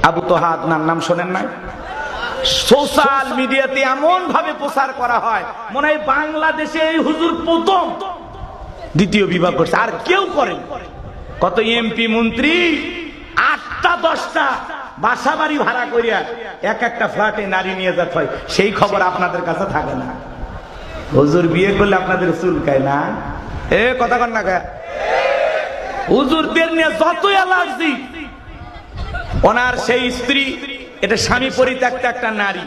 আবু তোহা আদনান নাম শোনেন নাই? সোশ্যাল মিডিয়াতে এমন ভাবে প্রচার করা হয় মনে হয় বাংলাদেশে এই হুজুর প্রথম দ্বিতীয় বিবাহ করছে, আর কেউ করেন। কত এমপি মন্ত্রী 8টা 10টা বাসা বাড়ি ভাড়া করিয়া এক একটা ফ্ল্যাটে নারী নিয়ে যেতে হয়, সেই খবর আপনাদের কাছে থাকে না। হুজুর বিয়ে করলে আপনাদের চুলকায় না? এ কথা কন না কে? হুজুরদের নিয়ে যতই অ্যালার্জি, ওনার সেই স্ত্রী, এটা স্বামী পরিত্যক্ত একটা নারী,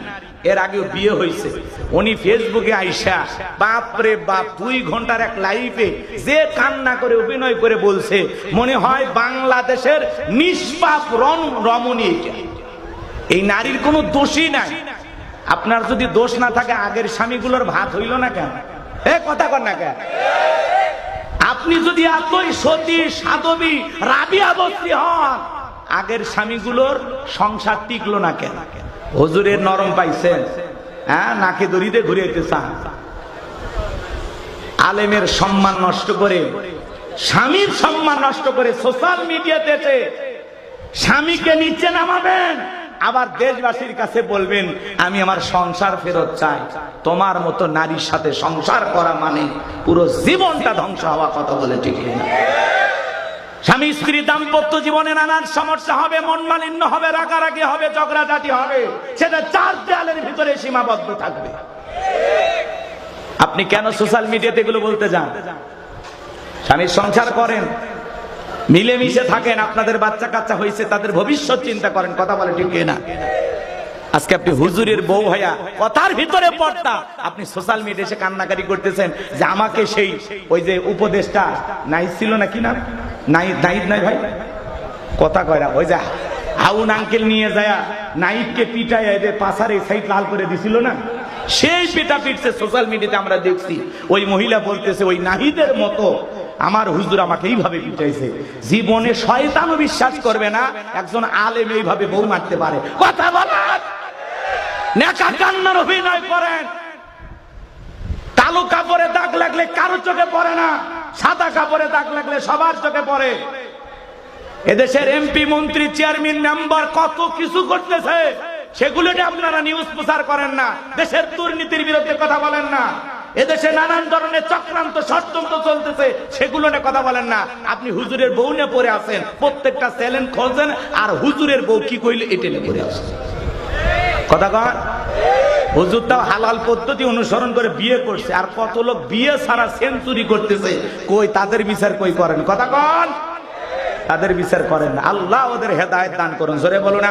এর আগেও বিয়ে হয়েছে। উনি ফেসবুকে আইসা বাপরে বাপ 2 ঘন্টার এক লাইভে যে কান্না করে অভিনয় করে বলছে মনে হয় বাংলাদেশের নিষ্পাপ রমণী। এই নারীর কোনো দোষই নাই। আপনার যদি দোষ না থাকে আগের স্বামীগুলোর ভাত হইল না কেন? এ কথা কর না কেন? আপনি যদি এতই সতী সাধবী রাবিয়া বস্তি হন, আগের স্বামীগুলোর সংসার টিকলো না কেন? হুজুরের নরম পাইছেন, হ্যাঁ, নাকে দড়িতে ঘুরিয়েতে চান। আলেমের সম্মান নষ্ট করে, স্বামীর সম্মান নষ্ট করে সোশ্যাল মিডিয়াতে স্বামীকে নিচে নামাবেন, আবার দেশবাসীর কাছে বলবেন আমি আমার সংসার ফেরত চাই। তোমার মতো নারীর সাথে সংসার করা মানে পুরো জীবনটা ধ্বংস হওয়া। কথা বলে ঠিক না? স্বামী স্ত্রী দাম্পত্য জীবনে নানান সমস্যা হবে, মন মালিন্য হবে, রাগারাগি হবে, ঝগড়াঝাটি হবে, সেটা 4 দেয়ালের ভিতরে সীমাবদ্ধ থাকবে। আপনি কেন সোশ্যাল মিডিয়াতে এগুলো বলতে যান? স্বামীর সংসার করেন, মিলেমিশে থাকেন, আপনাদের বাচ্চা কাচ্চা হয়েছে, তাদের ভবিষ্যৎ চিন্তা করেন। কথা বলে ঠিক না? আজকে আপনি হুজুরের বউ হইয়া কথার ভিতরে পড়তা, আপনি সোশ্যাল মিডিয়ায় এসে কান্নাকারি করতেছেন যে আমাকে সেই ওই যে উপদেশটা নাই ছিল না, কি নাম, নাইদ নাই ভাই, কথা কয় না, ওই যে হাউন আঙ্কেল নিয়ে যায় নাইদকে পিটায় এদের পাশার এই সাইড লাল করে দিছিল না, সেই পিটা পিটছে সোশ্যাল মিডিয়াতে আমরা দেখছি। ওই মহিলা বলতেছে ওই নাহিদের মতো আমার হুজুর আমাকে এইভাবে পিটাইছে। জীবনে শয়তানও বিশ্বাস করবে না একজন আলেম এইভাবে বউ মারতে পারে। কথা বলেন, নেকা কান্নার অভিনয় করেন। কালো কাপড়ে দাগ লাগলে কারো চোখে পড়ে না, সাদা কাপড়ে দাগ লাগলে সবার চোখে পড়ে। এদেশের এমপি মন্ত্রী চেয়ারম্যান মেম্বার কত কিছু করতেছে, সেগুলো আপনারা নিউজ প্রচার করেন না। দেশের দুর্নীতির বিরুদ্ধে কথা বলেন না। এদেশে নানান ধরনের চক্রান্ত ষড়যন্ত্র চলতেছে, সেগুলো নিয়ে কথা বলেন না। আপনি হুজুরের বউ নিয়ে পড়ে আছেন, প্রত্যেকটা চ্যালেঞ্জ খোঁজেন, আর হুজুরের বউ কি কইলে এটা নিয়ে পড়ে আসেন। কথা কন, হুজুর তাও হালাল পদ্ধতি অনুসরণ করে বিয়ে করছে, আর কত লোক বিয়ে ছাড়া সেঞ্চুরি করতেছে, কই তাদের বিচার কই করেন? কথা কন, তাদের বিচার করেন না। আল্লাহ ওদের হেদায়েত দান করুন। জোরে বলুন।